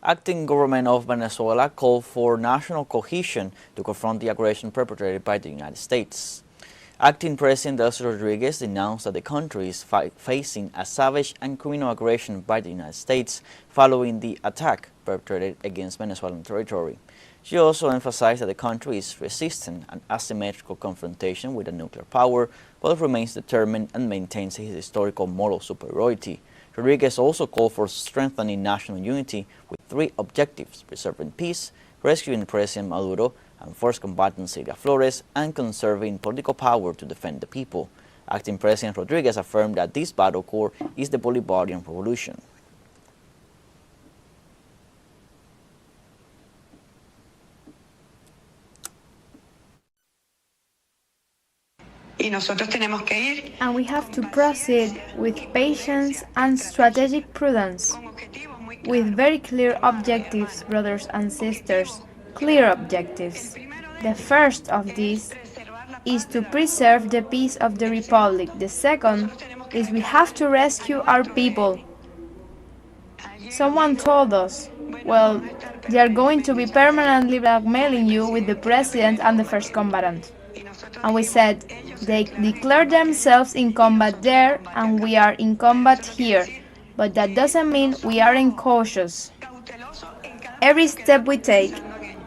Acting government of Venezuela called for national cohesion to confront the aggression perpetrated by the United States. Acting President teleSUR Rodriguez announced that the country is facing a savage and criminal aggression by the United States following the attack perpetrated against Venezuelan territory. She also emphasized that the country is resisting an asymmetrical confrontation with a nuclear power, but remains determined and maintains his historical moral superiority. Rodriguez also called for strengthening national unity with three objectives: preserving peace, rescuing President Maduro and force combatant Celia Flores, and conserving political power to defend the people. Acting President Rodriguez affirmed that this battle core is the Bolivarian Revolution. And we have to proceed with patience and strategic prudence, with very clear objectives, brothers and sisters, clear objectives. The first of these is to preserve the peace of the Republic. The second is we have to rescue our people. Someone told us, well, they are going to be permanently blackmailing you with the president and the first combatant. And we said, they declare themselves in combat there and we are in combat here, but that doesn't mean we aren't cautious. Every step we take,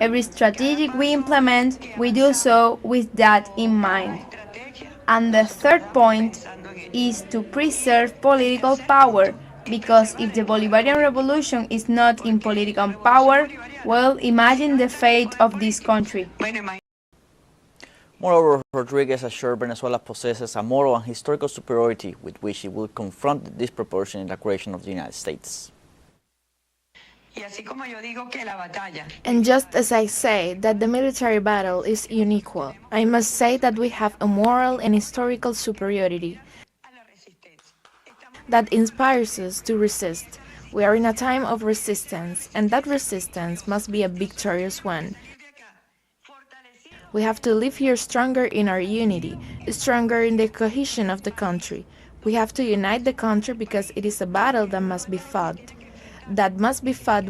every strategy we implement, we do so with that in mind. And the third point is to preserve political power, because if the Bolivarian Revolution is not in political power, well, imagine the fate of this country. Moreover, Rodriguez assured Venezuela possesses a moral and historical superiority with which it will confront the disproportionate aggression of the United States. And just as I say that the military battle is unequal, I must say that we have a moral and historical superiority that inspires us to resist. We are in a time of resistance, and that resistance must be a victorious one. We have to live here stronger in our unity, stronger in the cohesion of the country. We have to unite the country because it is a battle that must be fought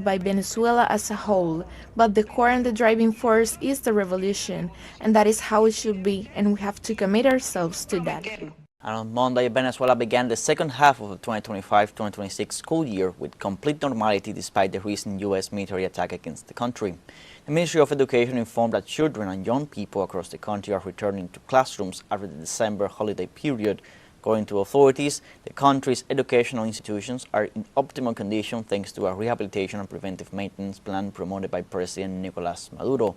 by Venezuela as a whole, but the core and the driving force is the revolution, and that is how it should be, and we have to commit ourselves to that. And on Monday, Venezuela began the second half of the 2025-2026 school year with complete normality despite the recent U.S. military attack against the country. The Ministry of Education informed that children and young people across the country are returning to classrooms after the December holiday period. According to authorities, the country's educational institutions are in optimal condition thanks to a rehabilitation and preventive maintenance plan promoted by President Nicolás Maduro.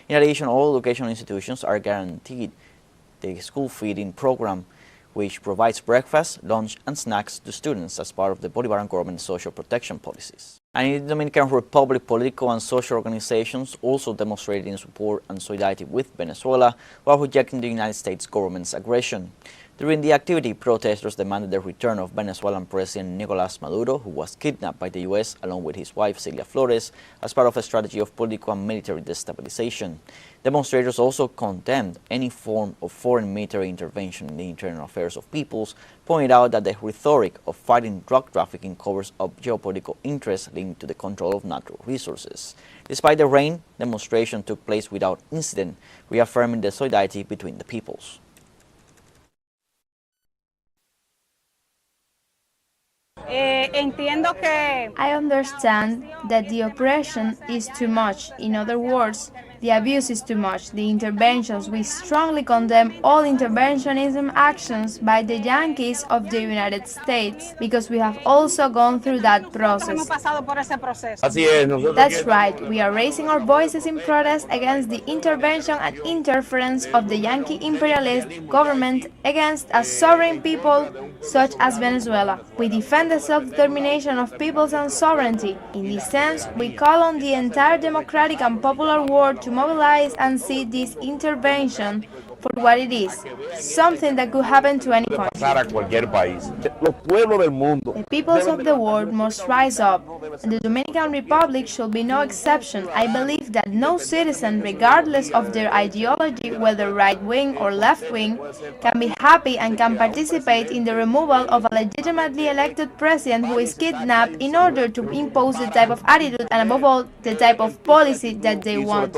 In addition, all educational institutions are guaranteed the school feeding program, which provides breakfast, lunch, and snacks to students as part of the Bolivarian government's social protection policies. And in the Dominican Republic, political and social organizations also demonstrated support and solidarity with Venezuela while rejecting the United States government's aggression. During the activity, protesters demanded the return of Venezuelan President Nicolás Maduro, who was kidnapped by the U.S. along with his wife Celia Flores as part of a strategy of political and military destabilization. Demonstrators also condemned any form of foreign military intervention in the internal affairs of peoples, pointing out that the rhetoric of fighting drug trafficking covers up geopolitical interests linked to the control of natural resources. Despite the rain, demonstration took place without incident, reaffirming the solidarity between the peoples. I understand that the oppression is too much. In other words, the abuse is too much. The interventions, we strongly condemn all interventionism actions by the Yankees of the United States, because we have also gone through that process. That's right, we are raising our voices in protest against the intervention and interference of the Yankee imperialist government against a sovereign people such as Venezuela. We defend the self-determination of peoples and sovereignty. In this sense, we call on the entire democratic and popular world to mobilize and see this intervention for what it is, something that could happen to any country. The peoples of the world must rise up, and the Dominican Republic should be no exception. I believe that no citizen, regardless of their ideology, whether right-wing or left-wing, can be happy and can participate in the removal of a legitimately elected president who is kidnapped in order to impose the type of attitude and above all, the type of policy that they want.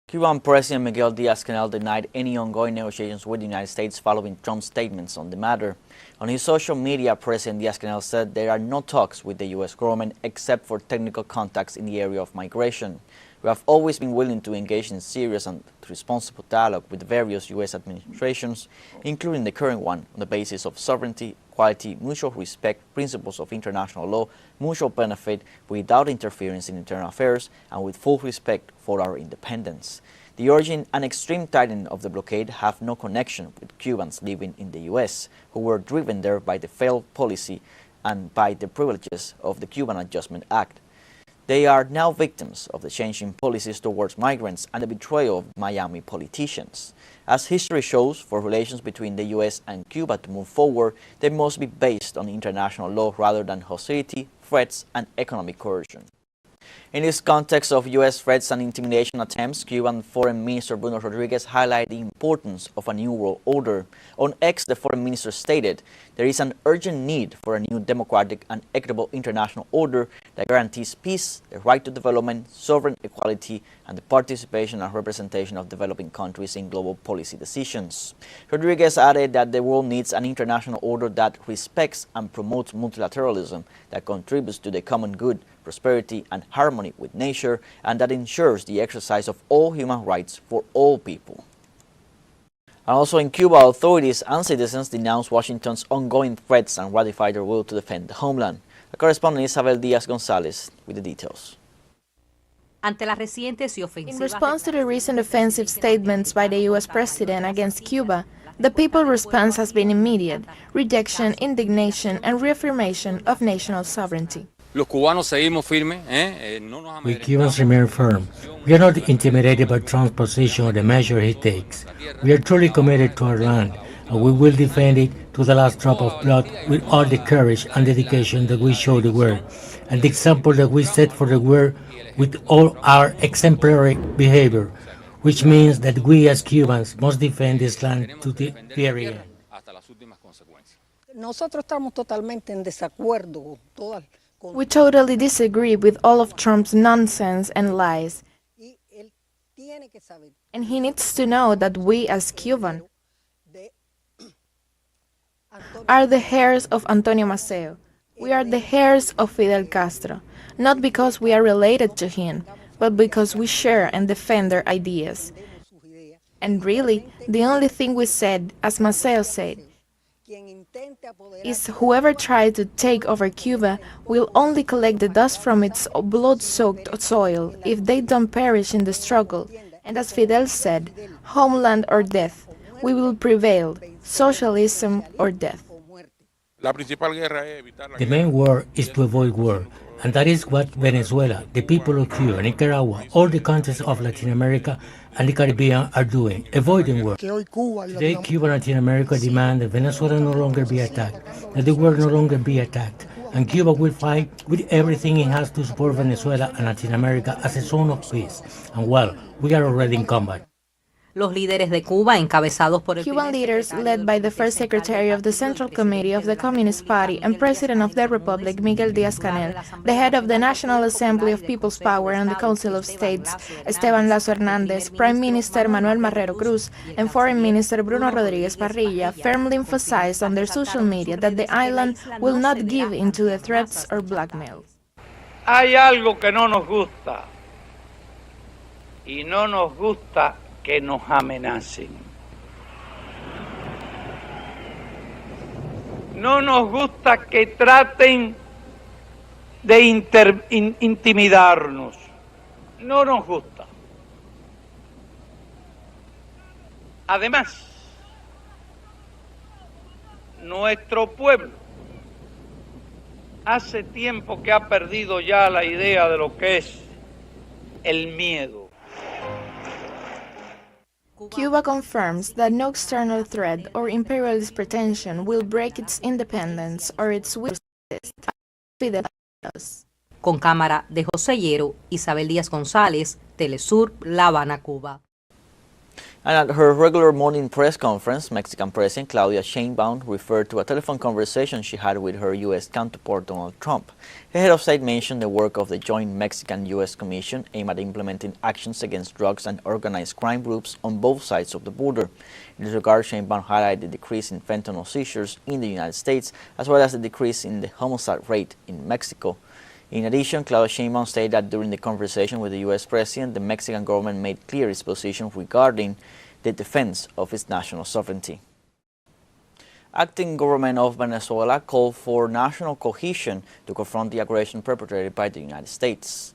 Cuban President Miguel Díaz-Canel denied any ongoing negotiations with the United States following Trump's statements on the matter. On his social media, President Díaz-Canel said there are no talks with the U.S. government except for technical contacts in the area of migration. We have always been willing to engage in serious and responsible dialogue with various U.S. administrations, including the current one, on the basis of sovereignty, equality, mutual respect, principles of international law, mutual benefit, without interference in internal affairs, and with full respect for our independence. The origin and extreme tightening of the blockade have no connection with Cubans living in the U.S., who were driven there by the failed policy and by the privileges of the Cuban Adjustment Act. They are now victims of the changing policies towards migrants and the betrayal of Miami politicians. As history shows, for relations between the U.S. and Cuba to move forward, they must be based on international law rather than hostility, threats, and economic coercion. In this context of U.S. threats and intimidation attempts, Cuban Foreign Minister Bruno Rodriguez highlighted the importance of a new world order. On X, the foreign minister stated, "There is an urgent need for a new democratic and equitable international order that guarantees peace, the right to development, sovereign equality, and the participation and representation of developing countries in global policy decisions." Rodriguez added that the world needs an international order that respects and promotes multilateralism, that contributes to the common good, prosperity, and harmony with nature, and that ensures the exercise of all human rights for all people. And also in Cuba, authorities and citizens denounced Washington's ongoing threats and ratified their will to defend the homeland. Our correspondent Isabel Diaz-Gonzalez with the details. In response to the recent offensive statements by the U.S. President against Cuba, the people's response has been immediate: rejection, indignation, and reaffirmation of national sovereignty. We Cubans remain firm. We are not intimidated by Trump's position or the measure he takes. We are truly committed to our land, and we will defend it to the last drop of blood with all the courage and dedication that we show the world, and the example that we set for the world with all our exemplary behavior, which means that we as Cubans must defend this land to the very end. We totally disagree with all of Trump's nonsense and lies. And he needs to know that we as Cubans are the heirs of Antonio Maceo. We are the heirs of Fidel Castro, not because we are related to him, but because we share and defend their ideas. And really, the only thing we said, as Maceo said, is whoever tries to take over Cuba will only collect the dust from its blood-soaked soil if they don't perish in the struggle. And as Fidel said, homeland or death, we will prevail, socialism or death. The main war is to avoid war, and that is what Venezuela, the people of Cuba, Nicaragua, all the countries of Latin America and the Caribbean are doing, avoiding war. Today, Cuba and Latin America demand that Venezuela no longer be attacked, that the world no longer be attacked, and Cuba will fight with everything it has to support Venezuela and Latin America as a zone of peace. And well, we are already in combat. Los líderes de Cuba, encabezados por el Cuban leaders, led by the first secretary of the Central Committee of the Communist Party and President of the Republic, Miguel Díaz-Canel, the head of the National Assembly of People's Power and the Council of States, Esteban Lazo Hernández, Prime Minister Manuel Marrero Cruz, and Foreign Minister Bruno Rodríguez Parrilla firmly emphasized on their social media that the island will not give in to the threats or blackmail. Hay algo que no nos gusta, y no nos gusta que nos amenacen. No nos gusta que traten de intimidarnos. No nos gusta. Además, nuestro pueblo hace tiempo que ha perdido ya la idea de lo que es el miedo. Cuba confirms that no external threat or imperialist pretension will break its independence or its will to exist. Con cámara de José Llero, Isabel Díaz González, telesur, La Habana, Cuba. And at her regular morning press conference, Mexican President Claudia Sheinbaum referred to a telephone conversation she had with her U.S. counterpart Donald Trump. The head of state mentioned the work of the joint Mexican-U.S. Commission aimed at implementing actions against drugs and organized crime groups on both sides of the border. In this regard, Sheinbaum highlighted the decrease in fentanyl seizures in the United States, as well as the decrease in the homicide rate in Mexico. In addition, Claudia Sheinbaum stated that during the conversation with the U.S. President, the Mexican government made clear its position regarding the defense of its national sovereignty. Acting government of Venezuela called for national cohesion to confront the aggression perpetrated by the United States.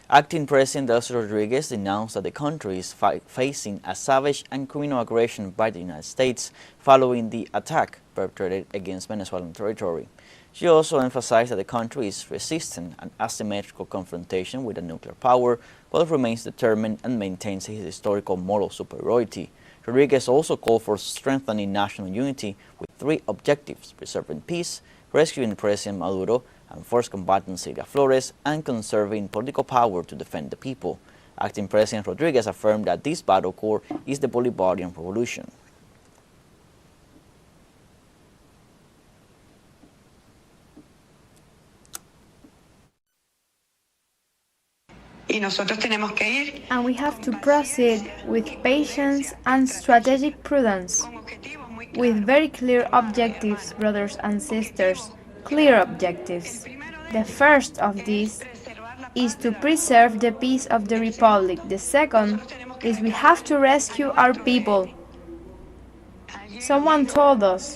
Acting President teleSUR Rodriguez announced that the country is facing a savage and criminal aggression by the United States following the attack perpetrated against Venezuelan territory. She also emphasized that the country is resisting an asymmetrical confrontation with a nuclear power, but remains determined and maintains its historical moral superiority. Rodriguez also called for strengthening national unity with three objectives: preserving peace, rescuing President Maduro, and forced combatant Silvia Flores, and conserving political power to defend the people. Acting President Rodriguez affirmed that this battle core is the Bolivarian Revolution. And we have to proceed with patience and strategic prudence, with very clear objectives, brothers and sisters, clear objectives. The first of these is to preserve the peace of the Republic. The second is we have to rescue our people. Someone told us